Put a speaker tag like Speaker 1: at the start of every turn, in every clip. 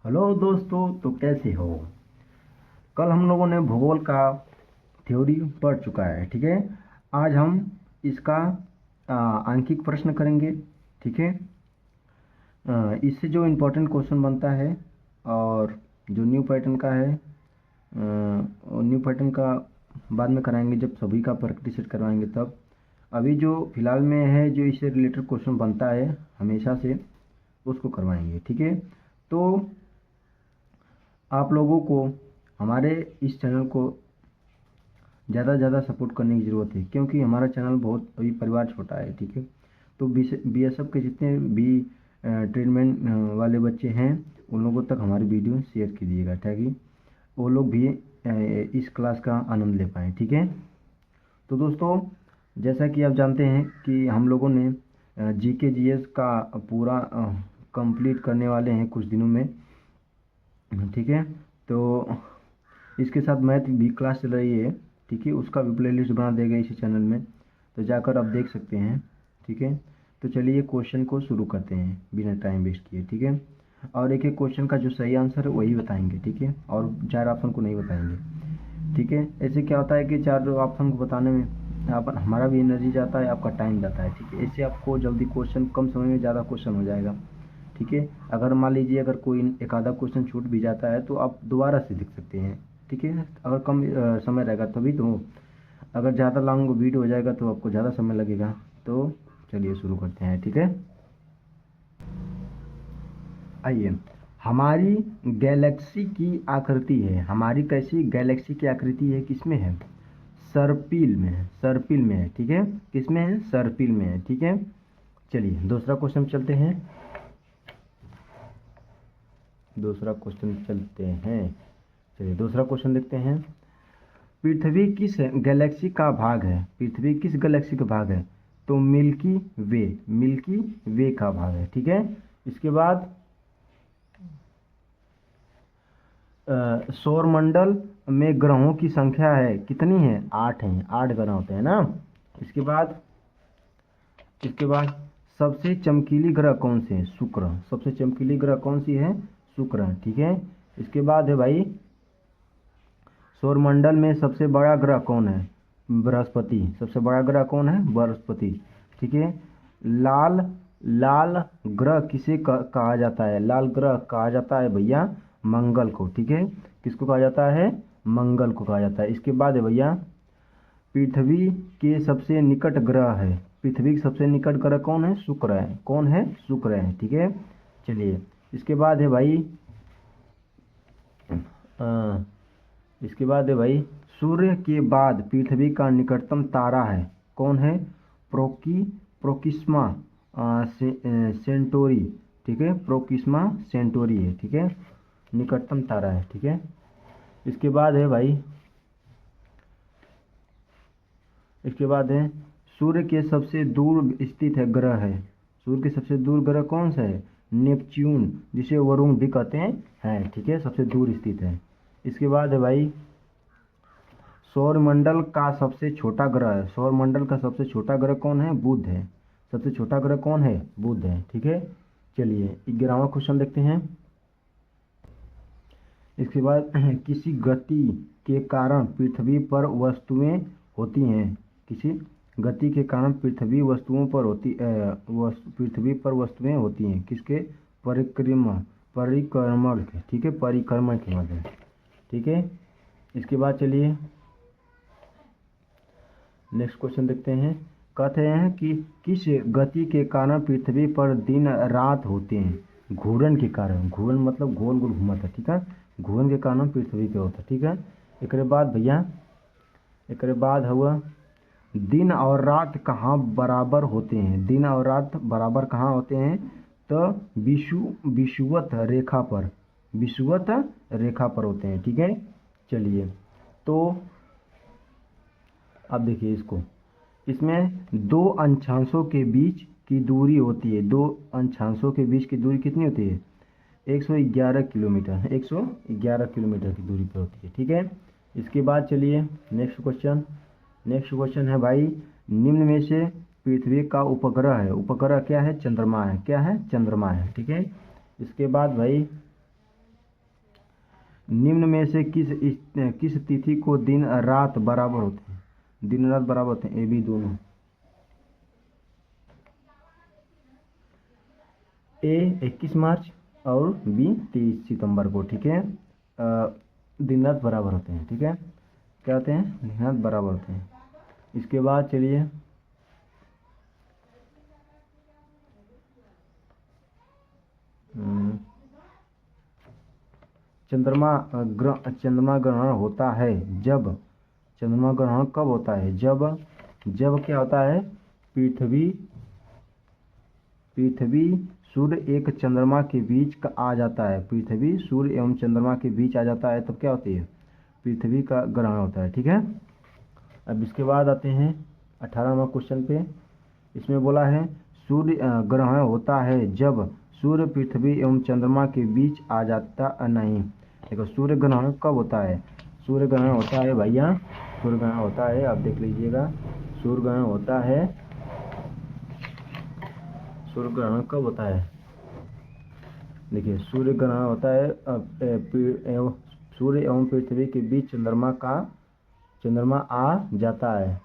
Speaker 1: Hello दोस्तों, तो कैसे हो। कल हम लोगों ने भूगोल का थ्योरी पढ़ चुका है। ठीक है, आज हम इसका आंकिक प्रश्न करेंगे। ठीक है, इससे जो इम्पोर्टेंट क्वेश्चन बनता है और जो न्यू पैटर्न का है, न्यू पैटर्न का बाद में कराएंगे जब सभी का प्रैक्टिस सेट करवाएंगे तब। अभी जो फिलहाल में है, जो इससे रिलेटेड क्वेश्चन बनता है हमेशा से, उसको करवाएंगे। ठीक है, तो आप लोगों को हमारे इस चैनल को ज़्यादा से ज़्यादा सपोर्ट करने की ज़रूरत है, क्योंकि हमारा चैनल बहुत अभी परिवार छोटा है। ठीक है, तो बीएसएफ के जितने भी ट्रीटमेंट वाले बच्चे हैं उन लोगों तक हमारी वीडियो शेयर कीजिएगा, ताकि वो लोग भी इस क्लास का आनंद ले पाएँ। ठीक है, तो दोस्तों, जैसा कि आप जानते हैं कि हम लोगों ने जीके जीएस का पूरा कंप्लीट करने वाले हैं कुछ दिनों में। ठीक है, तो इसके साथ मैथ भी क्लास चल रही है। ठीक है, उसका भी प्लेलिस्ट बना देगा इसी चैनल में, तो जाकर आप देख सकते हैं। ठीक है, तो चलिए क्वेश्चन को शुरू करते हैं बिना टाइम वेस्ट किए। ठीक है, और एक एक क्वेश्चन का जो सही आंसर है वही बताएंगे। ठीक है, और 4 ऑप्शन को नहीं बताएंगे। ठीक है, ऐसे क्या होता है कि 4 ऑप्शन को बताने में हमारा भी एनर्जी जाता है, आपका टाइम जाता है। ठीक है, इससे आपको जल्दी क्वेश्चन, कम समय में ज़्यादा क्वेश्चन हो जाएगा। ठीक है, अगर मान लीजिए अगर कोई एक आधा क्वेश्चन छूट भी जाता है तो आप दोबारा से लिख सकते हैं। ठीक है, अगर कम समय रहेगा तभी तो। अगर ज़्यादा लॉन्ग वीडियो हो जाएगा तो आपको ज़्यादा समय लगेगा। तो चलिए शुरू करते हैं। ठीक है, आइए, हमारी गैलेक्सी की आकृति है, हमारी कैसी गैलेक्सी की आकृति है, किसमें है? सर्पिल में है, सर्पिल में है। ठीक है, किसमें है? सर्पिल में है। ठीक है, चलिए दूसरा क्वेश्चन चलते हैं। चलिए दूसरा क्वेश्चन देखते हैं। पृथ्वी किस गैलेक्सी का भाग है? पृथ्वी किस गैलेक्सी का भाग है? तो मिल्की वे का भाग है। ठीक है, इसके बाद सौरमंडल में ग्रहों की संख्या है, कितनी है? 8 हैं, 8 ग्रह होते हैं ना। इसके बाद सबसे चमकीली ग्रह कौन से हैं? शुक्र। सबसे चमकीली ग्रह कौन सी है? शुक्र। ठीक है, इसके बाद है भाई, सौरमंडल में सबसे बड़ा ग्रह कौन है? बृहस्पति। सबसे बड़ा ग्रह कौन है? बृहस्पति। ठीक है, लाल लाल ग्रह किसे कहा जाता है? लाल ग्रह कहा जाता है भैया मंगल को। ठीक है, किसको कहा जाता है? मंगल को कहा जाता है। इसके बाद है भैया, पृथ्वी के सबसे निकट ग्रह है, पृथ्वी के सबसे निकट ग्रह कौन है? शुक्र है। कौन है? शुक्र है। ठीक है, चलिए इसके बाद है भाई, सूर्य के बाद पृथ्वी का निकटतम तारा है, कौन है? Proxima Centauri. ठीक है, प्रोक्सिमा सेंटोरी है। ठीक है, निकटतम तारा है। ठीक है, इसके बाद है भाई, सूर्य के सबसे दूर स्थित है ग्रह है, सूर्य के सबसे दूर ग्रह कौन सा है? नेपच्यून, जिसे वरुण भी कहते हैं। ठीक है, सबसे दूर स्थित है। इसके बाद है भाई, सौरमंडल का सबसे छोटा ग्रह है, सौरमंडल का सबसे छोटा ग्रह कौन है? बुध है। सबसे छोटा ग्रह कौन है? बुध है। ठीक है, चलिए 11वां क्वेश्चन देखते हैं। इसके बाद किसी गति के कारण पृथ्वी पर वस्तुएं होती हैं, किसी गति के कारण पृथ्वी पर वस्तुएं होती हैं, किसके? परिक्रमण के। ठीक है, परिक्रमण के माध्यम। ठीक है, इसके बाद चलिए नेक्स्ट क्वेश्चन देखते हैं। कहते हैं कि किस गति के कारण पृथ्वी पर दिन रात होते हैं? घूर्णन के कारण। घूर्णन मतलब गोल गोल घूमता। ठीक है, घूर्णन के कारण पृथ्वी पे होता है। ठीक है, एक बाद भैया, एक बाद हुआ, दिन और रात कहाँ बराबर होते हैं? दिन और रात बराबर कहाँ होते हैं? तो विषुवत रेखा पर, विषुवत रेखा पर होते हैं। ठीक है, चलिए तो अब देखिए इसको, इसमें 2 अक्षांशों के बीच की दूरी होती है, 2 अक्षांशों के बीच की दूरी कितनी होती है? 111 किलोमीटर, 111 किलोमीटर की दूरी पर होती है। ठीक है, इसके बाद चलिए नेक्स्ट क्वेश्चन है भाई, निम्न में से पृथ्वी का उपग्रह है, उपग्रह क्या है? चंद्रमा है। क्या है? चंद्रमा है। ठीक है, इसके बाद भाई, निम्न में से किस तिथि को दिन रात बराबर होते हैं? दिन रात बराबर होते हैं, ए बी दोनों। ए 21 मार्च और बी 23 सितंबर को, ठीक है। दिन रात बराबर होते हैं, ठीक है। क्या होते हैं? दिन रात बराबर होते हैं। इसके बाद चलिए चंद्रमा ग्रहण होता है जब, चंद्रमा ग्रहण कब होता है? जब क्या होता है? पृथ्वी सूर्य एक चंद्रमा के बीच का आ जाता है, पृथ्वी सूर्य एवं चंद्रमा के बीच आ जाता है, तब क्या होती है? पृथ्वी का ग्रहण होता है, ठीक है। अब इसके बाद आते हैं 18वां क्वेश्चन पे। इसमें बोला है सूर्य ग्रहण होता है जब सूर्य पृथ्वी एवं चंद्रमा के बीच आ जाता नहीं। देखो सूर्य ग्रहण कब होता है? सूर्य ग्रहण होता है भैया, सूर्य ग्रहण होता है, आप देख लीजिएगा। सूर्य ग्रहण होता है, सूर्य ग्रहण कब होता है? देखिए सूर्य ग्रहण होता है सूर्य एवं पृथ्वी के बीच चंद्रमा आ जाता है,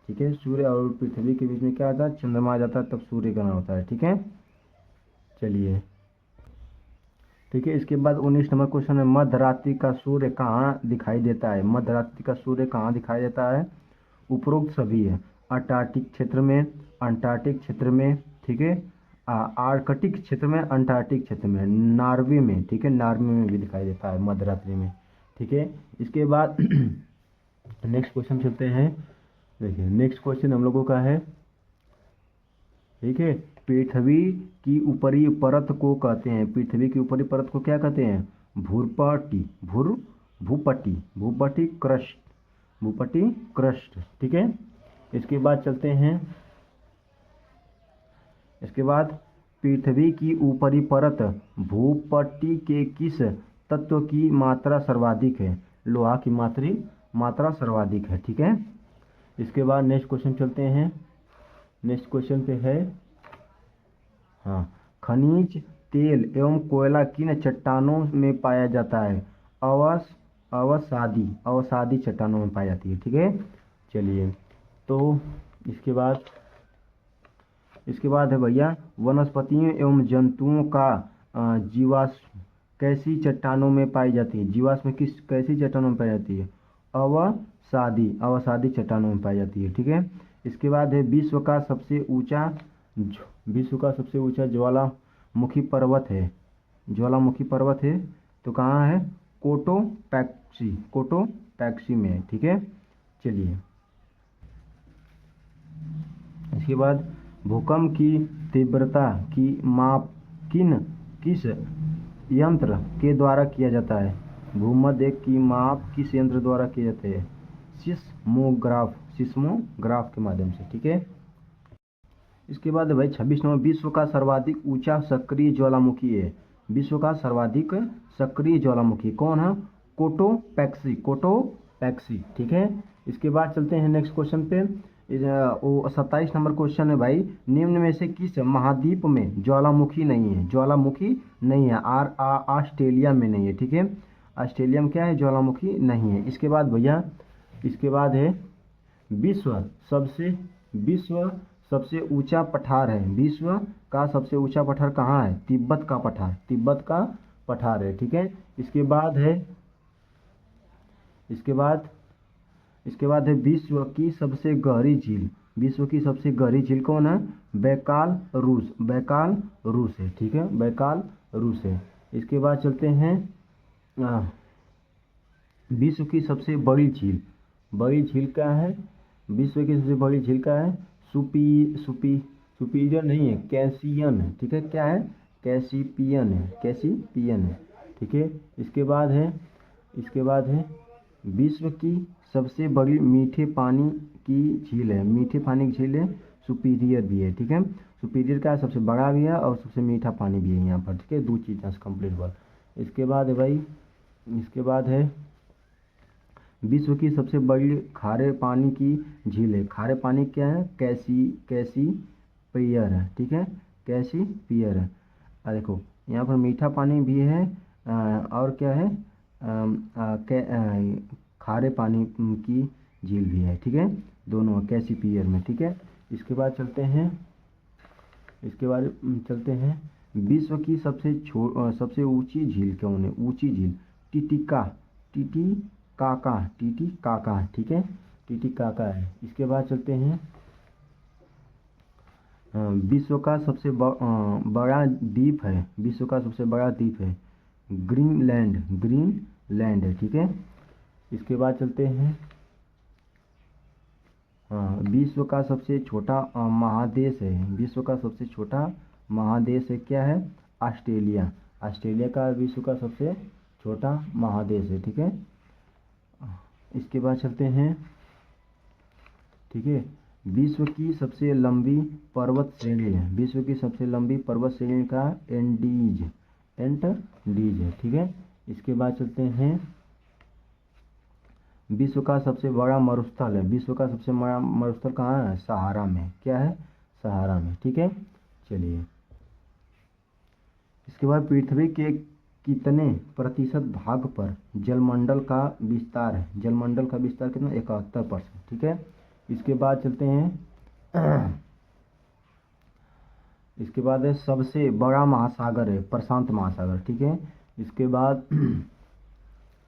Speaker 1: ठीक है। सूर्य और पृथ्वी के बीच में क्या आता है? चंद्रमा आ जाता है, तब सूर्य ग्रहण होता है, ठीक है। चलिए ठीक है। इसके बाद 19 नंबर क्वेश्चन है, मध्यरात्रि का सूर्य कहाँ दिखाई देता है? मध्यरात्रि का सूर्य कहाँ दिखाई देता है? उपरोक्त सभी है, अंटार्कटिक क्षेत्र में, अंटार्कटिक क्षेत्र में, ठीक है, आर्कटिक क्षेत्र में, अंटार्कटिक क्षेत्र में, नॉर्वे में, ठीक है, नॉर्वे में भी दिखाई देता है मध्यरात्रि में, ठीक है। इसके बाद नेक्स्ट क्वेश्चन चलते हैं। देखिए नेक्स्ट क्वेश्चन हम लोगों का है, ठीक है, पृथ्वी की ऊपरी परत को कहते हैं, पृथ्वी की ऊपरी परत को क्या कहते हैं? भूपटी, भूपटी क्रस्ट, भूपटी क्रस्ट, ठीक है। इसके बाद चलते हैं, इसके बाद पृथ्वी की ऊपरी परत भूपट्टी के किस तत्व की मात्रा सर्वाधिक है? लोहा की मात्रा सर्वाधिक है, ठीक है। इसके बाद नेक्स्ट क्वेश्चन चलते हैं। नेक्स्ट क्वेश्चन पे है, हाँ, खनिज तेल एवं कोयला किन चट्टानों में पाया जाता है? अवसादी चट्टानों में पाई जाती है, ठीक है। चलिए तो इसके बाद है भैया, वनस्पतियों एवं जंतुओं का जीवाश्म कैसी चट्टानों में पाई जाती है? जीवाश्म कैसी चट्टानों में पाई जाती है? अवसादी चट्टानों में पाई जाती है, ठीक है। इसके बाद है विश्व का सबसे ऊंचा ज्वालामुखी पर्वत है, तो कहाँ है? कोटोपैक्सी में, ठीक है। चलिए इसके बाद भूकंप की तीव्रता की माप किस यंत्र के द्वारा किया जाता है? भूमध्य की माप किस यंत्र द्वारा किए जाते हैं? सिस्मोग्राफ के माध्यम से, ठीक है। इसके बाद भाई 26 नंबर, विश्व का सर्वाधिक ऊंचा सक्रिय ज्वालामुखी है, विश्व का सर्वाधिक सक्रिय ज्वालामुखी कौन है? कोटोपैक्सी, ठीक है। इसके बाद चलते हैं नेक्स्ट क्वेश्चन पे। 27 नंबर क्वेश्चन है भाई, निम्न में से किस महाद्वीप में ज्वालामुखी नहीं है? ज्वालामुखी नहीं है, ऑस्ट्रेलिया में नहीं है, ठीक है। ऑस्ट्रेलिया में क्या है? ज्वालामुखी नहीं है। इसके बाद भैया, इसके बाद है विश्व सबसे ऊंचा पठार है, विश्व का सबसे ऊंचा पठार कहाँ है? तिब्बत का पठार है, ठीक है। इसके बाद है विश्व की सबसे गहरी झील कौन है? बैकाल रूस है, ठीक है, बैकाल रूस है। इसके बाद चलते हैं विश्व की सबसे बड़ी झील क्या है? विश्व की सबसे बड़ी झील क्या है? सुपीरियर नहीं है, कैसियन है, ठीक है। क्या है? कैसिपियन है, ठीक है। इसके बाद है विश्व की सबसे बड़ी मीठे पानी की झील है, सुपीरियर भी है, ठीक है। सुपीरियर का सबसे बड़ा भी है और सबसे मीठा पानी भी है यहाँ पर, ठीक है। दो चीज़ कंप्लीट हुआ। इसके बाद है भाई, विश्व की सबसे बड़ी खारे पानी की झील है, खारे पानी क्या है? कैसीपियर है, ठीक है, कैसीपियर है। देखो यहाँ पर मीठा पानी भी है और क्या है? खारे पानी की झील भी है, ठीक है, दोनों कैसिपियर में, ठीक है। इसके बाद चलते हैं, विश्व की सबसे ऊंची झील कौन है? ऊंची झील टीटीकाका, ठीक है, टीटीकाका है। इसके बाद चलते हैं, विश्व का सबसे बड़ा द्वीप है, विश्व का सबसे बड़ा द्वीप है ग्रीनलैंड है, ठीक है। इसके बाद चलते हैं, विश्व का सबसे छोटा महादेश है, विश्व का सबसे छोटा महादेश है, क्या है? ऑस्ट्रेलिया। ऑस्ट्रेलिया का विश्व का सबसे छोटा महादेश है, ठीक है। इसके बाद चलते हैं, ठीक है, विश्व की सबसे लंबी पर्वत श्रेणी है, विश्व की सबसे लंबी पर्वत श्रेणी का एंडीज है, ठीक है। इसके बाद चलते हैं, विश्व का सबसे बड़ा मरुस्थल है, विश्व का सबसे बड़ा मरुस्थल कहाँ है? सहारा में, क्या है? सहारा में, ठीक है। चलिए, इसके बाद पृथ्वी के कितने प्रतिशत भाग पर जलमंडल का विस्तार है? जलमंडल का विस्तार कितना? 71%, ठीक है। इसके बाद चलते हैं, इसके बाद है सबसे बड़ा महासागर है प्रशांत महासागर, ठीक है। इसके बाद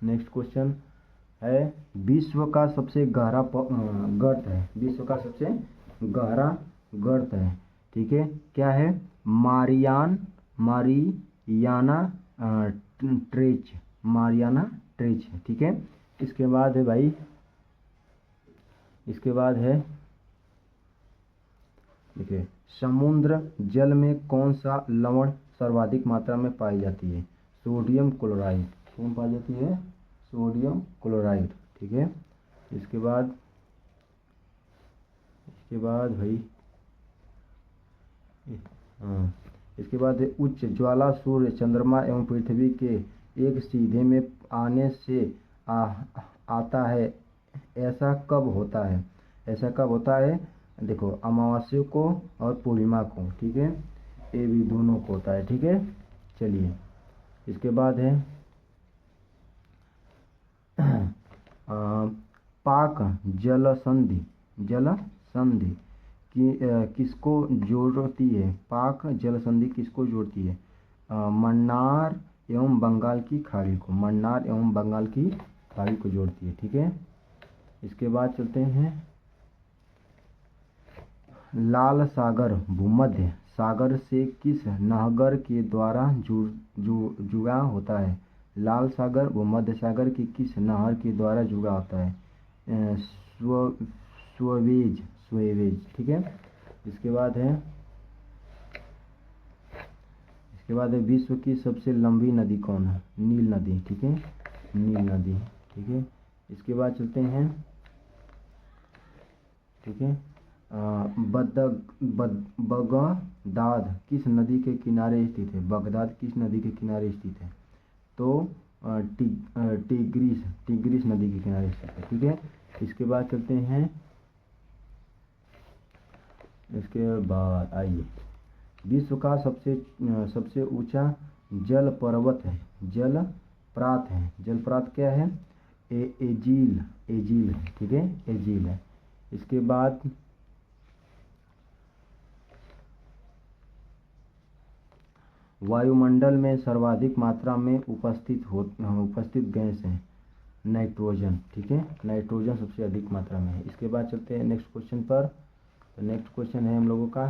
Speaker 1: नेक्स्ट क्वेश्चन है, विश्व का सबसे गहरा गर्त है, विश्व का सबसे गहरा गर्त है, ठीक है, क्या है? मारियाना ट्रेच है, ठीक है। इसके बाद है भाई, इसके बाद है, देखिए, समुद्र जल में कौन सा लवण सर्वाधिक मात्रा में पाई जाती है? सोडियम क्लोराइड, कौन पाई जाती है? सोडियम क्लोराइड, ठीक है। इसके बाद भाई, इसके बाद उच्च ज्वाला सूर्य, चंद्रमा एवं पृथ्वी के एक सीधे में आने से आता है, ऐसा कब होता है? ऐसा कब होता है? देखो, अमावस्या को और पूर्णिमा को, ठीक है, ये भी दोनों को होता है, ठीक है। चलिए, इसके बाद है, पाक जल संधि किसको जोड़ती है? पाक जल संधि किसको जोड़ती है? मन्नार एवं बंगाल की खाड़ी को, मन्नार एवं बंगाल की खाड़ी को जोड़ती है, ठीक है। इसके बाद चलते हैं, लाल सागर भूमध्य सागर से किस नहर के द्वारा जुड़ा होता है? लाल सागर भूमध्य सागर की किस नहर के द्वारा जुड़ा होता है? स्वेवेज, ठीक है। इसके बाद है, विश्व की सबसे लंबी नदी कौन है? नील नदी, ठीक है, नील नदी, ठीक है। इसके बाद चलते हैं, ठीक है, बगदाद किस नदी के किनारे स्थित है? बगदाद किस नदी के किनारे स्थित है? तो टिग्रिस नदी के किनारे स्थित है, ठीक है। इसके बाद चलते हैं, इसके बाद आइए, विश्व का सबसे ऊंचा जल पर्वत है, जलप्रात क्या है? एजील है, ठीक है, एजील है। इसके बाद वायुमंडल में सर्वाधिक मात्रा में उपस्थित गैस है नाइट्रोजन, ठीक है, नाइट्रोजन सबसे अधिक मात्रा में है। इसके बाद चलते हैं नेक्स्ट क्वेश्चन पर। तो नेक्स्ट क्वेश्चन है हम लोगों का,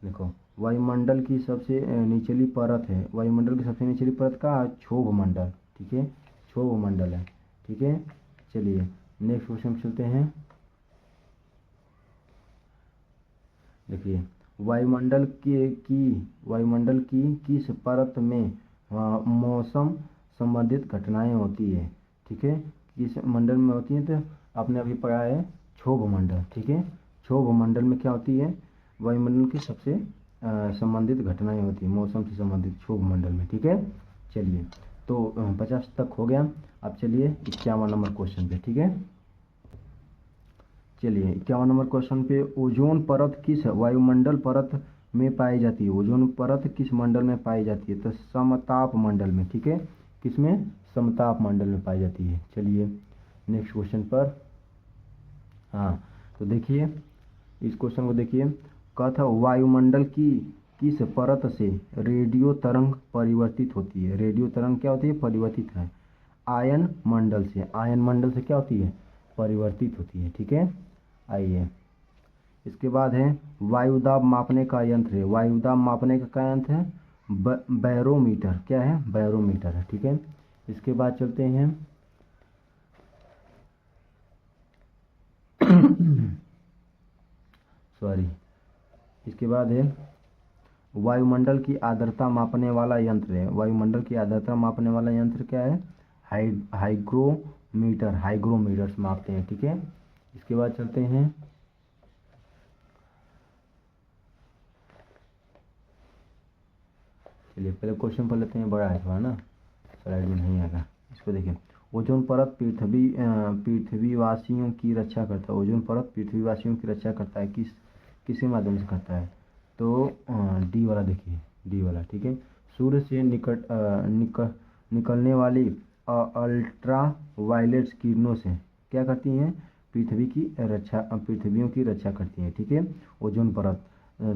Speaker 1: देखो, वायुमंडल की सबसे निचली परत है, वायुमंडल की सबसे निचली परत का क्षोभ मंडल, ठीक है, क्षोभ मंडल है, ठीक है। चलिए, नेक्स्ट क्वेश्चन चलते हैं। देखिए, वायुमंडल की किस परत में मौसम संबंधित घटनाएं होती है? ठीक है, किस मंडल में होती है? तो आपने अभी पढ़ा है क्षोभ मंडल, ठीक है। क्षोभ मंडल में क्या होती है? वायुमंडल की सबसे संबंधित घटनाएं होती है मौसम से संबंधित क्षोभ मंडल में, ठीक है। चलिए, तो 50 तक हो गया। अब चलिए 51 नंबर क्वेश्चन पे, ठीक है। चलिए 51 नंबर क्वेश्चन पे, ओजोन परत किस वायुमंडल परत में पाई जाती है? ओजोन परत किस मंडल में पाई जाती है? तो समताप मंडल में, ठीक है। किसमें, समताप मंडल में पाई जाती है। चलिए नेक्स्ट क्वेश्चन पर। हाँ तो देखिए इस क्वेश्चन को देखिए, कहा था वायुमंडल की किस परत से रेडियो तरंग परिवर्तित होती है। रेडियो तरंग क्या होती है, परिवर्तित है। आयन मंडल से, आयन मंडल से क्या होती है, परिवर्तित होती है। ठीक है, आइए इसके बाद है वायुदाब मापने का यंत्र है। वायुदाब मापने का क्या यंत्र है, बैरोमीटर। क्या है, बैरोमीटर है। ठीक है, इसके बाद चलते हैं सॉरी, इसके बाद है वायुमंडल की आर्द्रता मापने वाला यंत्र है। वायुमंडल की आर्द्रता मापने वाला यंत्र क्या है, हाइग्रोमीटर। हाइग्रोमीटर से मापते हैं। ठीक है, इसके बाद चलते हैं चलिए पहले क्वेश्चन पढ़ लेते हैं, बड़ा है थोड़ा ना, स्लाइड में नहीं आएगा। इसको देखिए, ओजोन परत पृथ्वीवासियों की रक्षा करता है। ओजोन परत पृथ्वीवासियों की रक्षा करता है, किसके माध्यम से करता है, तो डी वाला देखिए, डी वाला। ठीक है, सूर्य से निकलने वाली अल्ट्रा वायलेट किरणों से क्या करती हैं, पृथ्वियों की रक्षा करती हैं। ठीक है, ओजोन परत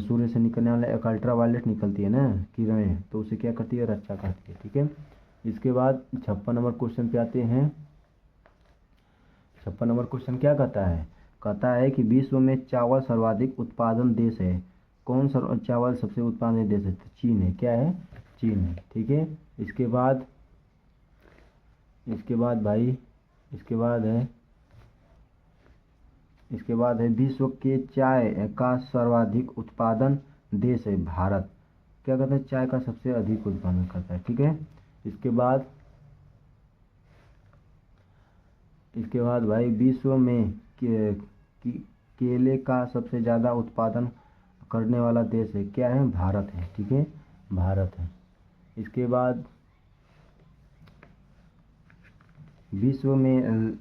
Speaker 1: सूर्य से निकलने वाले एक अल्ट्रा वायलेट निकलती है ना किरणें, तो उसे क्या करती है, रक्षा करती है। ठीक है, इसके बाद 56 नंबर क्वेश्चन पे आते हैं। 56 नंबर क्वेश्चन क्या कहता है कि विश्व में चावल सर्वाधिक उत्पादन देश है। कौन सा चावल सबसे उत्पादन देश है, तो चीन है। क्या है, चीन है। ठीक है, इसके बाद भाई इसके बाद है विश्व के चाय का सर्वाधिक उत्पादन देश है भारत। क्या कहते हैं, चाय का सबसे अधिक उत्पादन करता है। ठीक है, इसके बाद भाई विश्व में केले का सबसे ज़्यादा उत्पादन करने वाला देश है। क्या है, भारत है। ठीक है, भारत है। इसके बाद विश्व में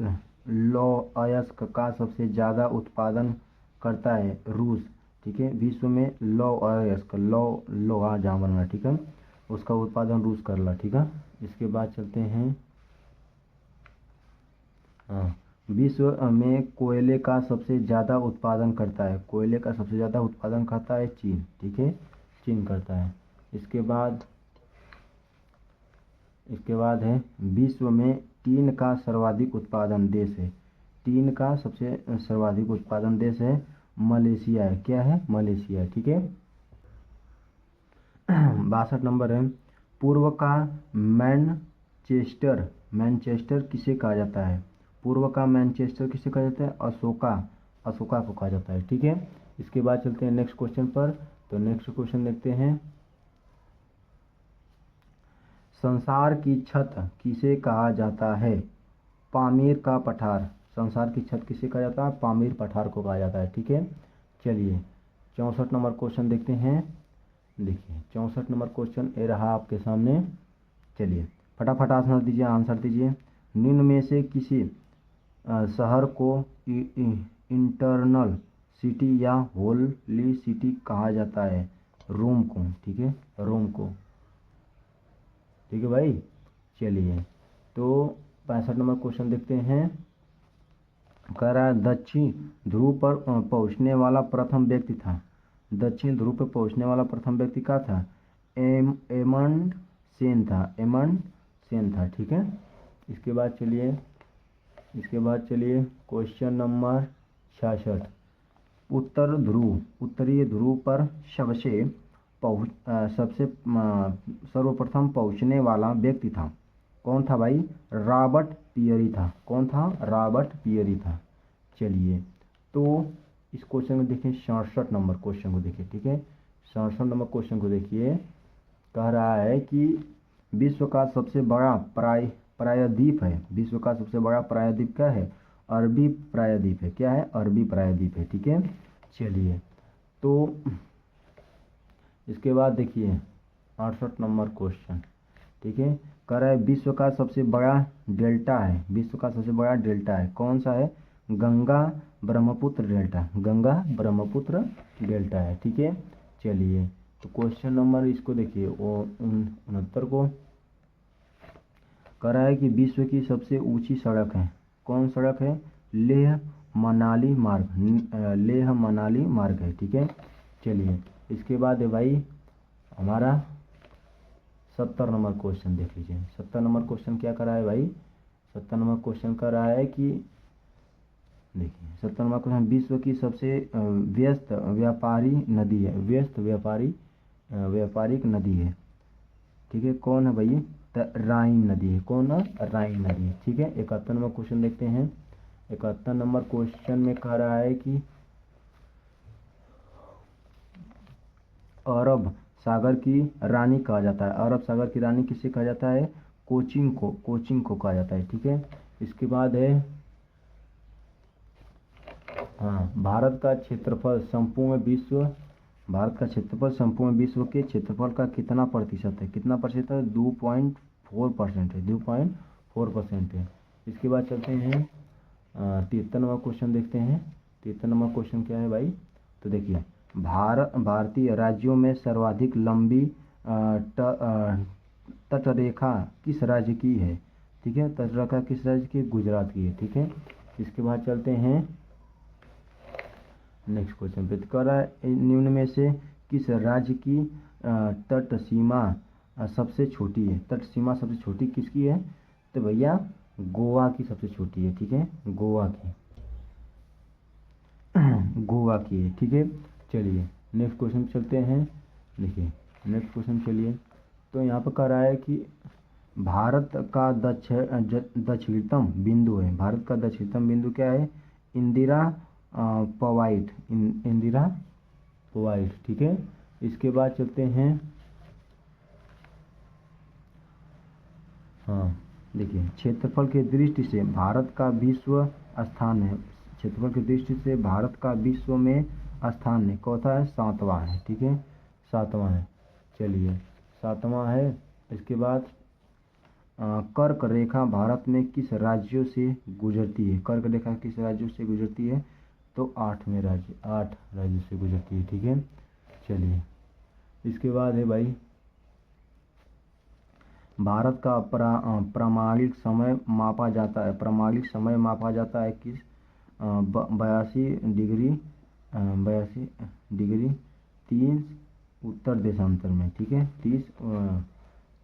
Speaker 1: लौह अयस्क का सबसे ज़्यादा उत्पादन करता है रूस। ठीक है, विश्व में लौह अयस्क, लोहा जहाँ बन रहा है, ठीक है, उसका उत्पादन रूस कर रहा। ठीक है, इसके बाद चलते हैं, हाँ, विश्व में कोयले का सबसे ज़्यादा उत्पादन करता है। कोयले का सबसे ज़्यादा उत्पादन करता है चीन। ठीक है, चीन करता है। इसके बाद है विश्व में टीन का सर्वाधिक उत्पादन देश है। टीन का सबसे सर्वाधिक उत्पादन देश है मलेशिया है। क्या है, मलेशिया है। ठीक है, 62 नंबर है पूर्व का मैनचेस्टर किसे कहा जाता है। पूर्व का मैनचेस्टर किसे कहा जाता है, अशोका को कहा जाता है। ठीक है, इसके बाद चलते हैं नेक्स्ट क्वेश्चन पर। तो नेक्स्ट क्वेश्चन देखते हैं, संसार की छत किसे कहा जाता है, पामीर का पठार। संसार की छत किसे कहा जाता है, पामीर पठार को कहा जाता है। ठीक है, चलिए 64 नंबर क्वेश्चन देखते हैं। देखिए 64 नंबर क्वेश्चन ये रहा आपके सामने। चलिए फटाफट आंसर दीजिए। निम्न में से किसी शहर को इंटरनल सिटी या होली सिटी कहा जाता है, रोम को। ठीक है, रोम को। ठीक है भाई, चलिए तो 65 नंबर क्वेश्चन देखते हैं। कह रहा है दक्षिण ध्रुव पर पहुंचने वाला प्रथम व्यक्ति था। दक्षिण ध्रुव पर पहुंचने वाला प्रथम व्यक्ति क्या था, एमंड सेन था। ठीक है, इसके बाद चलिए क्वेश्चन नंबर 66। उत्तरीय ध्रुव पर सर्वप्रथम पहुंचने वाला व्यक्ति था। कौन था भाई, रॉबर्ट पियरी था। कौन था, रॉबर्ट पियरी था। चलिए तो इस क्वेश्चन में देखिए 67 नंबर क्वेश्चन को देखिए। ठीक है, 67 नंबर क्वेश्चन को देखिए, कह रहा है कि विश्व का सबसे बड़ा प्रायद्वीप है। विश्व का सबसे बड़ा प्रायद्वीप क्या है, अरबी प्रायद्वीप है। क्या है, अरबी प्रायद्वीप है। ठीक है, चलिए तो इसके बाद देखिए 68 नंबर क्वेश्चन। ठीक है, कह रहा है विश्व का सबसे बड़ा डेल्टा है। विश्व का सबसे बड़ा डेल्टा है, कौन सा है, गंगा ब्रह्मपुत्र डेल्टा। गंगा ब्रह्मपुत्र डेल्टा है। ठीक है, चलिए तो क्वेश्चन नंबर इसको देखिए वो 69 को। कह रहा है कि विश्व की सबसे ऊंची सड़क है, कौन सड़क है? लेह मनाली मार्ग, लेह मनाली मार्ग है, ठीक है। चलिए इसके बाद है भाई हमारा 70 नंबर क्वेश्चन देख लीजिए। 70 नंबर क्वेश्चन क्या कर रहा है भाई? 70 नंबर क्वेश्चन कर रहा है कि देखिए 70 नंबर क्वेश्चन, विश्व की सबसे व्यस्त व्यापारी नदी है, व्यस्त व्यापारिक नदी है, ठीक है। कौन है भाई? राइन नदी है। कौन है? राइन नदी है, ठीक है। 71 नंबर क्वेश्चन देखते हैं। 71 नंबर क्वेश्चन में कह रहा है कि अरब सागर की रानी कहा जाता है, अरब सागर की रानी किसे कहा जाता है? कोचिन को कहा जाता है, ठीक है। इसके बाद है हाँ, भारत का क्षेत्रफल संपूर्ण विश्व के क्षेत्रफल का कितना प्रतिशत है? कितना प्रतिशत है? 2.4% है, 2.4% है। इसके बाद चलते हैं 73 नंबर क्वेश्चन देखते हैं। 73 नंबर क्वेश्चन क्या है भाई? तो देखिए भारतीय राज्यों में सर्वाधिक लंबी तटरेखा किस राज्य की है? ठीक है, तटरेखा किस राज्य की? गुजरात की है, ठीक है। इसके बाद चलते हैं नेक्स्ट क्वेश्चन पे। कर रहा है निम्न में से किस राज्य की तट सीमा सबसे छोटी है? तट सीमा सबसे छोटी किसकी है? तो भैया गोवा की सबसे छोटी है, ठीक है, गोवा की गोवा की है, ठीक है। चलिए नेक्स्ट क्वेश्चन चलते हैं। देखिए नेक्स्ट क्वेश्चन चलिए, तो यहाँ पर कह रहा है कि भारत का दक्षिणतम बिंदु है, भारत का दक्षिणतम बिंदु क्या है? इंदिरा पॉइंट, इंदिरा पॉइंट, ठीक है। इसके बाद चलते हैं हाँ, देखिए क्षेत्रफल की दृष्टि से भारत का विश्व स्थान है, क्षेत्रफल की दृष्टि से भारत का विश्व में स्थान है, कौथा है? 7वां है, ठीक है, 7वां है। चलिए 7वां है। इसके बाद कर्क रेखा भारत में किस राज्यों से गुजरती है? कर्क रेखा किस राज्यों से गुजरती है? तो 8 राज्यों से गुजरती है, ठीक है। चलिए इसके बाद है भाई भारत का प्रामाणिक समय मापा जाता है, प्रामाणिक समय मापा जाता है किस? 82 डिग्री 30 उत्तर देशांतर में, ठीक है,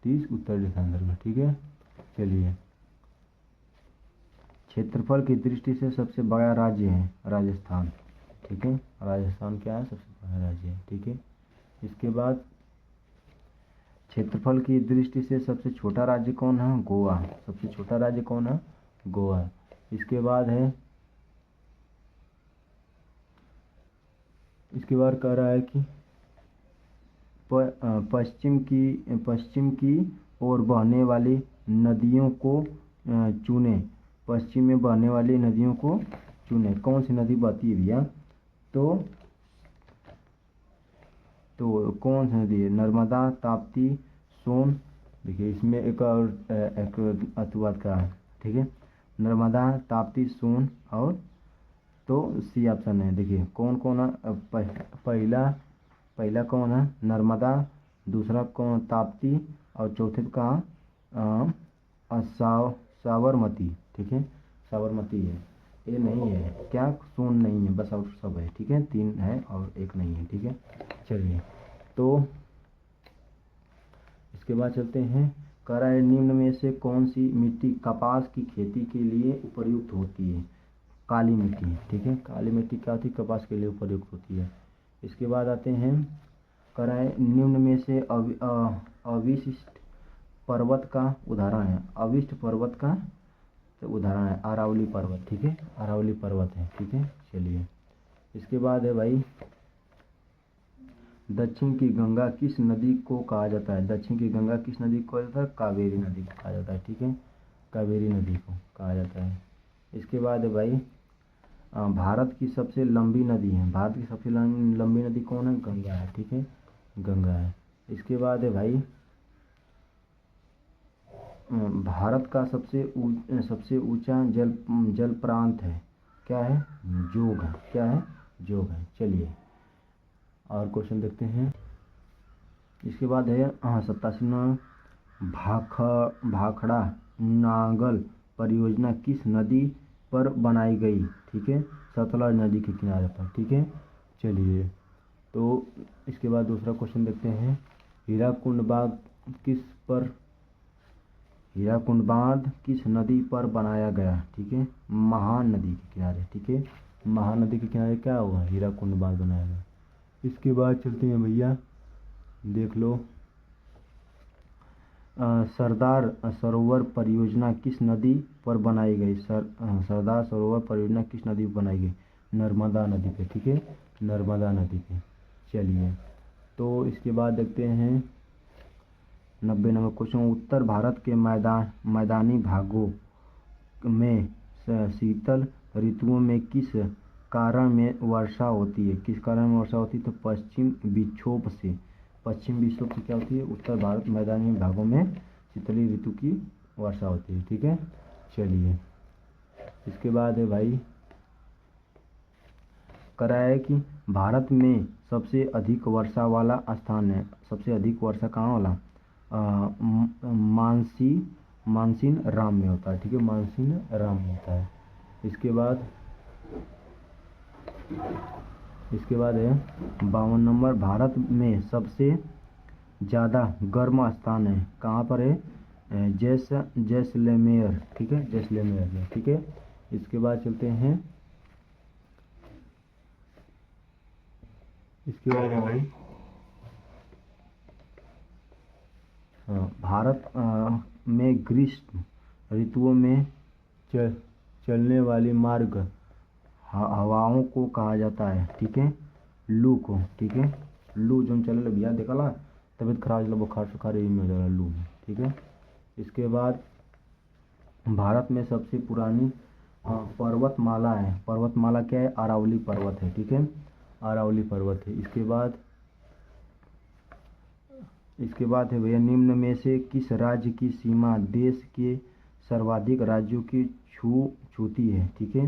Speaker 1: 30 उत्तर देशांतर में, ठीक है। चलिए क्षेत्रफल की दृष्टि से सबसे बड़ा राज्य है राजस्थान, ठीक है, राजस्थान क्या है? सबसे बड़ा राज्य है, ठीक है। इसके बाद क्षेत्रफल की दृष्टि से सबसे छोटा राज्य कौन है? गोवा, सबसे छोटा राज्य कौन है? गोवा। इसके बाद कह रहा है कि पश्चिम की ओर बहने वाली नदियों को चुने, पश्चिम में बहने वाली नदियों को चुने। कौन सी नदी बहती है भैया? तो कौन सी नदी है? नर्मदा, ताप्ती, सोन। देखिए इसमें एक और एक अतुवाद का है, ठीक है, नर्मदा, ताप्ती, सोन और तो सी ऑप्शन है। देखिए कौन कौन है? पहला कौन है? नर्मदा, दूसरा कौन? ताप्ती, और चौथे का साबरमती, ठीक है, साबरमती है। ये नहीं है क्या? सोन नहीं है, बस और सब है, ठीक है, 3 है और एक नहीं है, ठीक है। चलिए तो इसके बाद चलते हैं। कह रहा है निम्न में से कौन सी मिट्टी कपास की खेती के लिए उपयुक्त होती है? काली मिट्टी, ठीक है, काली मिट्टी क्या होती है? कपास के लिए उपयुक्त होती है। इसके बाद आते हैं, कह रहा है निम्न में से अविशिष्ट पर्वत का उदाहरण है, अविष्ट पर्वत का तो उदाहरण है अरावली पर्वत, ठीक है, अरावली पर्वत है, ठीक है। चलिए इसके बाद है भाई दक्षिण की गंगा किस नदी को कहा जाता है? दक्षिण की गंगा किस नदी को कहा जाता है? कावेरी नदी को कहा जाता है, ठीक है, कावेरी नदी को कहा जाता है। इसके बाद है भाई भारत की सबसे लंबी नदी है, भारत की सबसे लंबी नदी कौन है? गंगा है, ठीक है, गंगा है। इसके बाद है भाई भारत का सबसे ऊंचा जल प्रांत है, क्या है? जोग है, क्या है? जोग है। चलिए और क्वेश्चन देखते हैं। इसके बाद है 87वां भाखड़ा नांगल परियोजना किस नदी पर बनाई गई? ठीक है, सतलज नदी के किनारे पर। ठीक है, चलिए तो इसके बाद दूसरा क्वेश्चन देखते हैं। हीराकुंड बाग किस पर हीराकुंड बांध किस नदी पर बनाया गया? ठीक है, महानदी के किनारे। ठीक है, महानदी के किनारे क्या हुआ? हीराकुंड बांध बनाया गया। इसके बाद चलते हैं भैया, देख लो सरदार सरोवर परियोजना किस नदी पर बनाई गई? सरदार सरोवर परियोजना किस नदी पर बनाई गई? नर्मदा नदी पे। ठीक है, नर्मदा नदी पे। चलिए तो इसके बाद देखते हैं 90 नंबर क्वेश्चन। उत्तर भारत के मैदानी भागों में शीतल ऋतुओं में किस कारण में वर्षा होती है? किस कारण में वर्षा होती है? तो पश्चिम विक्षोभ से। पश्चिम विक्षोभ से क्या होती है? उत्तर भारत मैदानी भागों में शीतली ऋतु की वर्षा होती है। ठीक है, चलिए इसके बाद है भाई, करा है कि भारत में सबसे अधिक वर्षा वाला स्थान है। सबसे अधिक वर्षा कहाँ वाला? मानसीन राम में होता है। ठीक है, मानसीन राम में होता है। इसके बाद है 52 नंबर। भारत में सबसे ज़्यादा गर्म स्थान है कहाँ पर है? जैसलमेर। ठीक है, जैसलमेर में। ठीक है, इसके बाद चलते हैं, इसके बाद है भाई भारत में ग्रीष्म ऋतुओं में चलने वाली मार्ग हवाओं को कहा जाता है। ठीक है, लू को। ठीक है, लू जो चले भैया, देखा ला तबीयत खराब चलो, बुखार सुखार यही में हो लू में। ठीक है, इसके बाद भारत में सबसे पुरानी पर्वतमाला है। पर्वतमाला क्या है? अरावली पर्वत है। ठीक है, अरावली पर्वत है। इसके बाद है भैया, निम्न में से किस राज्य की सीमा देश के सर्वाधिक राज्यों की छूती है? ठीक है,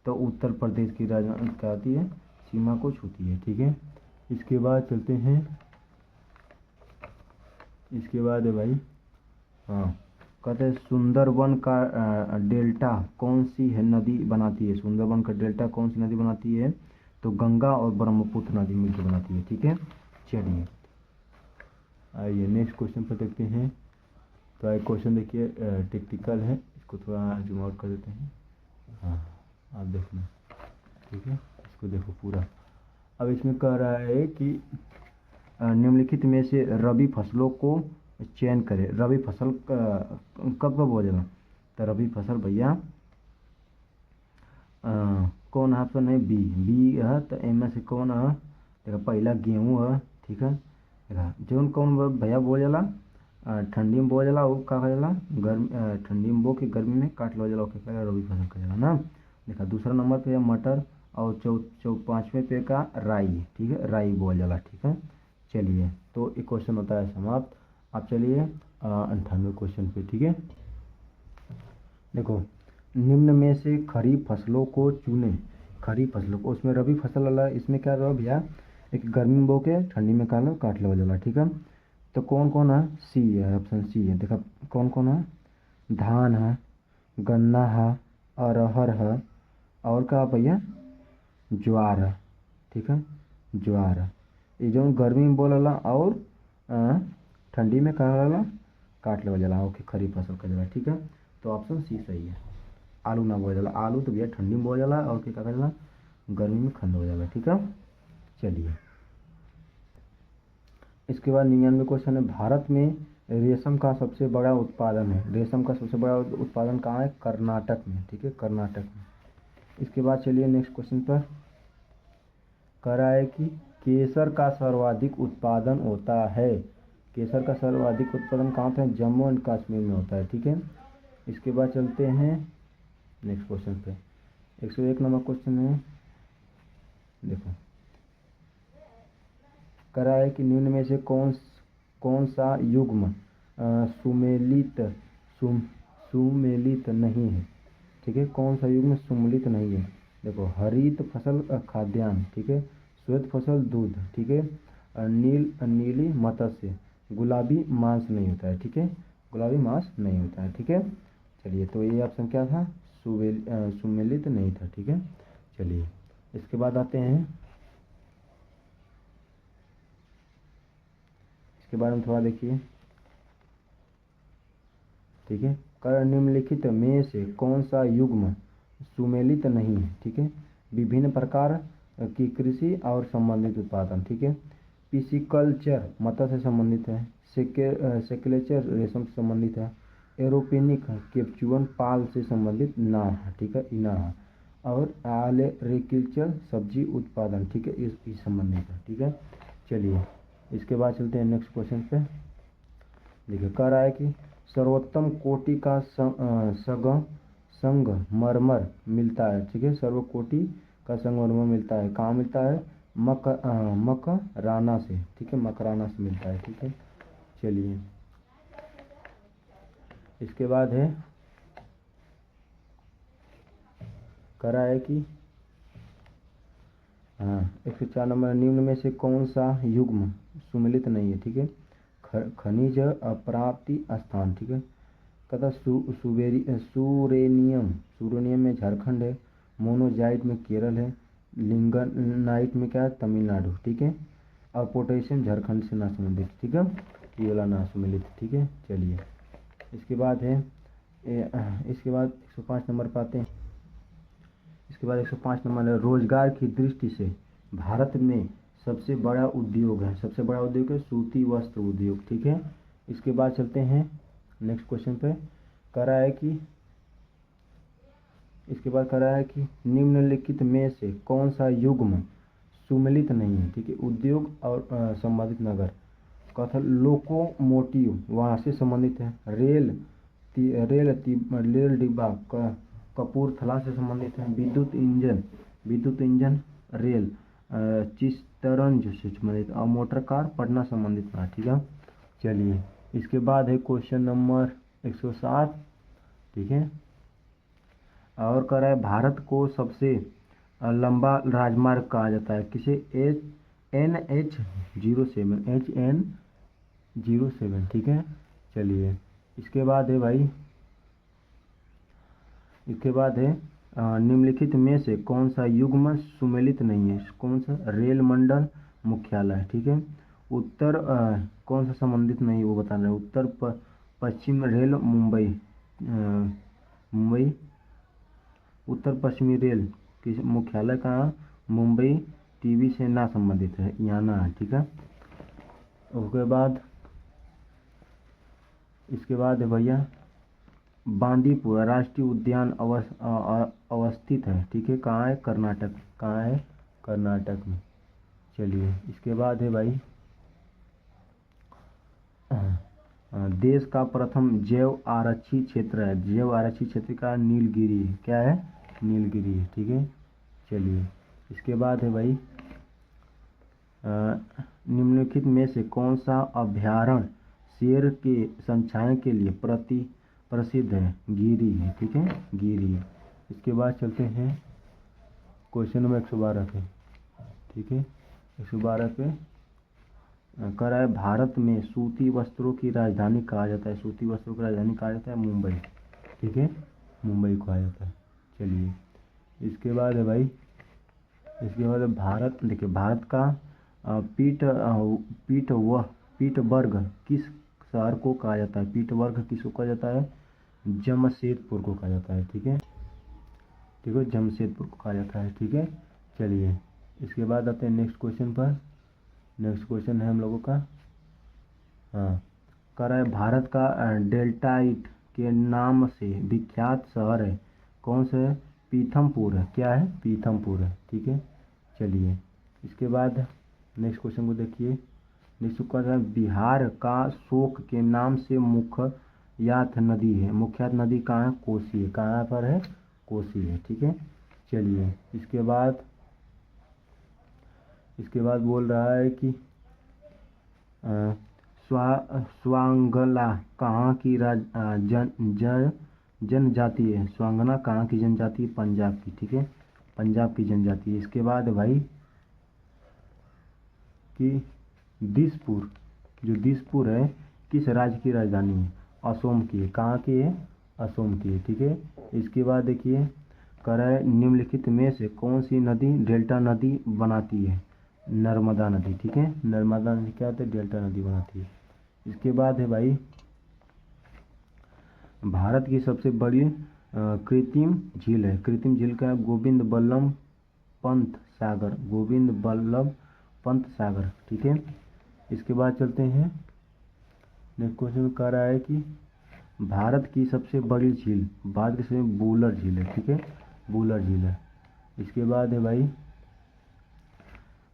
Speaker 1: तो उत्तर प्रदेश की राज्य क्या होती है? सीमा को छूती है। ठीक है, इसके बाद चलते हैं, इसके बाद है भाई कहते हैं सुंदरबन का डेल्टा कौन सी है नदी बनाती है? सुंदरबन का डेल्टा कौन सी नदी बनाती है? तो गंगा और ब्रह्मपुत्र नदी मिलकर बनाती है। ठीक है, चलिए आइए नेक्स्ट क्वेश्चन पर देखते हैं। तो एक क्वेश्चन देखिए टेक्निकल है, इसको थोड़ा जूम आउट कर देते हैं। हाँ, आप देखना। ठीक है, इसको देखो पूरा। अब इसमें कह रहा है कि निम्नलिखित में से रबी फसलों को चयन करें। रबी फसल कब कब हो जाएगा? तो रबी फसल भैया कौन ऑप्शन है? बी है। तो इनमें से कौन है? देखो पहला गेहूँ है। ठीक है, देखा जो कौन भैया बोल जाला ठंडी में बोल जाला, वो का जाला गर्म ठंडी में बो के गर्मी में काट लो जाला, ओके कहेगा रबी फसल का जाला ना। देखा दूसरा नंबर पे है मटर, और पाँचवें पे का राई। ठीक है, राई बोल जाला। ठीक है, चलिए तो एक क्वेश्चन होता है समाप्त। आप चलिए 98 क्वेश्चन पे। ठीक है, देखो निम्न में से खरीफ फसलों को चुने। खरीफ फसलों को, उसमें रबी फसल वाला, इसमें क्या रहा भैया? एक गर्मी में बो के ठंडी में काट लो जाला। ठीक है, तो कौन कौन है? सी है, ऑप्शन सी है। देखा कौन कौन है? धान है, गन्ना है, अरहर है, और क्या भैया? ज्वार है। ठीक है, ज्वार है। ये जो गर्मी में बोलला और ठंडी में काट लेवल जाला, ओके खरीफ फसल का जाला। ठीक है, तो ऑप्शन सी सही है। आलू ना बोल जाला, आलू तो भैया ठंडी में बोल जाला और क्या जाला गर्मी में खंड हो जाला। ठीक है, चलिए इसके बाद 99 क्वेश्चन है। भारत में रेशम का सबसे बड़ा उत्पादन है। रेशम का सबसे बड़ा उत्पादन कहाँ है? कर्नाटक में। ठीक है, कर्नाटक में। इसके बाद चलिए नेक्स्ट क्वेश्चन पर। कह रहा है कि केसर का सर्वाधिक उत्पादन होता है। केसर का सर्वाधिक उत्पादन कहाँ पे? जम्मू एंड कश्मीर में होता है। ठीक है, इसके बाद चलते हैं नेक्स्ट क्वेश्चन पे। 101 नंबर क्वेश्चन है, देखो कह रहा है कि निम्न में से कौन सा युग्म सुमेलित नहीं है? ठीक है, कौन सा युग्म सुमेलित नहीं है? देखो हरित फसल खाद्यान्न। ठीक है, श्वेत फसल दूध। ठीक है, नीली मत्स्य, गुलाबी मांस नहीं होता है। ठीक है, गुलाबी मांस नहीं होता है। ठीक है, चलिए, तो ये ऑप्शन क्या था, सुमेलित नहीं था। ठीक है, चलिए इसके बाद आते हैं, इसके बारे में थोड़ा देखिए। ठीक है, कर निम्नलिखित में से कौन सा युग्म सुमेलित नहीं है। ठीक है, विभिन्न प्रकार की कृषि और संबंधित उत्पादन। ठीक है, पिसिकल्चर मत्स्य से संबंधित है, सेक्लेचर रेशम से संबंधित है, एरोपोनिक केपचुअन पाल से संबंधित ना है। ठीक है, इना है, और एग्रीकल्चर सब्जी उत्पादन। ठीक है, इस संबंधित है। ठीक है, चलिए इसके बाद चलते हैं नेक्स्ट क्वेश्चन पे। देखिए, कह रहा है कि सर्वोत्तम कोटि का संगमरमर मिलता है। ठीक है, सर्वकोटि का संगमरमर मिलता है, कहाँ मिलता है, मकराना से। ठीक है, मकराना से मिलता है। ठीक है, चलिए इसके बाद है, कह रहा है कि 104 नंबर, निम्न में से कौन सा युग्म सुमेलित नहीं है। ठीक है, खनिज अप्राप्ति स्थान। ठीक है, कहता सुरेनियम में झारखंड है, मोनोजाइट में केरल है, लिंगनाइट में क्या है, तमिलनाडु। ठीक है, और पोटेशियम झारखंड से ना संबंधित। ठीक है, ये वाला ना सम्मिलित। ठीक है, चलिए इसके बाद है, इसके बाद 105 नंबर पर आते हैं। इसके बाद 105 नंबर है, रोजगार की दृष्टि से भारत में सबसे बड़ा उद्योग है, सबसे बड़ा उद्योग है सूती वस्त्र उद्योग। ठीक है, इसके बाद चलते हैं नेक्स्ट क्वेश्चन पे। कह रहा है कि, इसके बाद कह रहा है कि निम्नलिखित में से कौन सा युग्म सुमेलित नहीं है। ठीक है, उद्योग और संबंधित नगर। कथा लोकोमोटिव वहाँ से संबंधित है, रेल डिब्बा कपूरथला से संबंधित है, विद्युत इंजन रेल चिस्तरंज से संबंधित, और मोटर कार पटना संबंधित है। ठीक है, चलिए इसके बाद है क्वेश्चन नंबर 107। ठीक है, और कह रहा है भारत को सबसे लंबा राजमार्ग कहा जाता है किसे, NH07। ठीक है, चलिए इसके बाद है भाई, इसके बाद है निम्नलिखित में से कौन सा युग्म सुमेलित नहीं है, कौन सा, रेल मंडल मुख्यालय। ठीक है, उत्तर कौन सा संबंधित नहीं वो बता रहे हैं, उत्तर पश्चिम रेल मुंबई, मुंबई उत्तर पश्चिमी रेल की मुख्यालय कहाँ, मुंबई, टीवी से ना संबंधित है, यहाँ ना है। ठीक है, उसके बाद, इसके बाद है भैया, बांदीपुरा राष्ट्रीय उद्यान अवस्थित है। ठीक है, कहाँ है, कर्नाटक, कहाँ है, कर्नाटक में। चलिए इसके बाद है भाई, देश का प्रथम जैव आरक्षित क्षेत्र है, जैव आरक्षित क्षेत्र का नीलगिरी है, क्या है, नीलगिरी है। ठीक है, चलिए इसके बाद है भाई, निम्नलिखित में से कौन सा अभ्यारण्य शेर के संचालन के लिए प्रसिद्ध है, गिरी है। ठीक है, गिरी है। इसके बाद चलते हैं क्वेश्चन नंबर 112 पे। ठीक है, 112 पे कह रहा है भारत में सूती वस्त्रों की राजधानी कहा जाता है, सूती वस्त्रों की राजधानी कहा जाता है मुंबई। ठीक है, मुंबई कहा जाता है। चलिए इसके बाद है भाई, इसके बाद भारत, देखिए भारत का पीटबर्ग किस शहर को कहा जाता है, पीटबर्ग किसको कहा जाता है, जमशेदपुर को कहा जाता है। ठीक है, ठीक है, जमशेदपुर को कहा जाता है। ठीक है, चलिए इसके बाद आते हैं नेक्स्ट क्वेश्चन पर। नेक्स्ट क्वेश्चन है हम लोगों का, हाँ, कह रहा है भारत का डेल्टाइट के नाम से विख्यात शहर है, कौन सा है, पीथमपुर है, क्या है, पीथमपुर है। ठीक है, चलिए इसके बाद नेक्स्ट क्वेश्चन को देखिए। नेक्स्ट क्वेश्चन है, बिहार का शोक के नाम से मुख्यात नदी है, मुख्यात नदी कहाँ है, कोसी है, कहाँ पर है, कोसी है। ठीक है, चलिए इसके बाद बोल रहा है कि स्वांगला कहाँ की जनजाति है, स्वांगना कहाँ की जनजाति है, पंजाब की। ठीक है, पंजाब की जनजाति है। इसके बाद भाई कि दिसपुर, जो दिसपुर है किस राज्य की राजधानी है, असम की है, कहाँ की है, असोम की है, ठीक है। इसके बाद देखिए कह रहा है निम्नलिखित में से कौन सी नदी डेल्टा नदी बनाती है? नर्मदा नदी, ठीक है। नर्मदा नदी क्या होती है? डेल्टा नदी बनाती है। इसके बाद है भाई भारत की सबसे बड़ी कृत्रिम झील है। कृत्रिम झील का है गोविंद बल्लभ पंत सागर, गोविंद बल्लभ पंत सागर, ठीक है। इसके बाद चलते हैं नेक्स्ट क्वेश्चन कह रहा है कि भारत की सबसे बड़ी झील, भारत की सबसे वुलर झील है, ठीक है, वुलर झील है। इसके बाद है भाई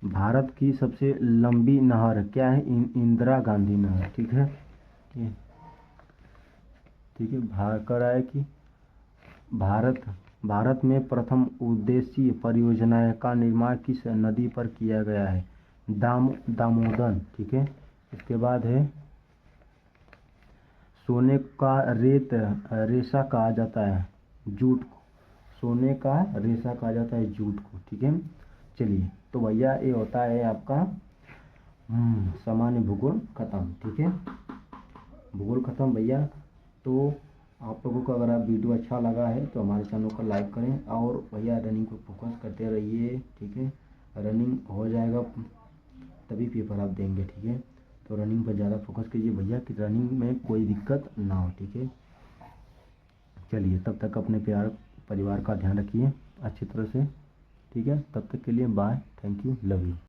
Speaker 1: भारत की सबसे लंबी नहर क्या है? इंदिरा गांधी नहर, ठीक है। ये ठीक है। कह रहा है कि भारत में प्रथम उद्देश्य परियोजना का निर्माण किस नदी पर किया गया है? दामोदर, ठीक है। इसके बाद है सोने का रेशा कहा जाता है जूट को, सोने का रेशा कहा जाता है जूट को, ठीक है। चलिए तो भैया ये होता है आपका सामान्य भूगोल खत्म, ठीक है। भूगोल खत्म भैया। तो आप लोगों को अगर आप वीडियो अच्छा लगा है तो हमारे चैनल को लाइक करें और भैया रनिंग को फोकस करते रहिए, ठीक है। रनिंग हो जाएगा तभी पेपर आप देंगे, ठीक है। तो रनिंग पर ज़्यादा फोकस कीजिए भैया कि रनिंग में कोई दिक्कत ना हो, ठीक है। चलिए तब तक अपने प्यार परिवार का ध्यान रखिए अच्छी तरह से, ठीक है। तब तक के लिए bye, thank you, love you.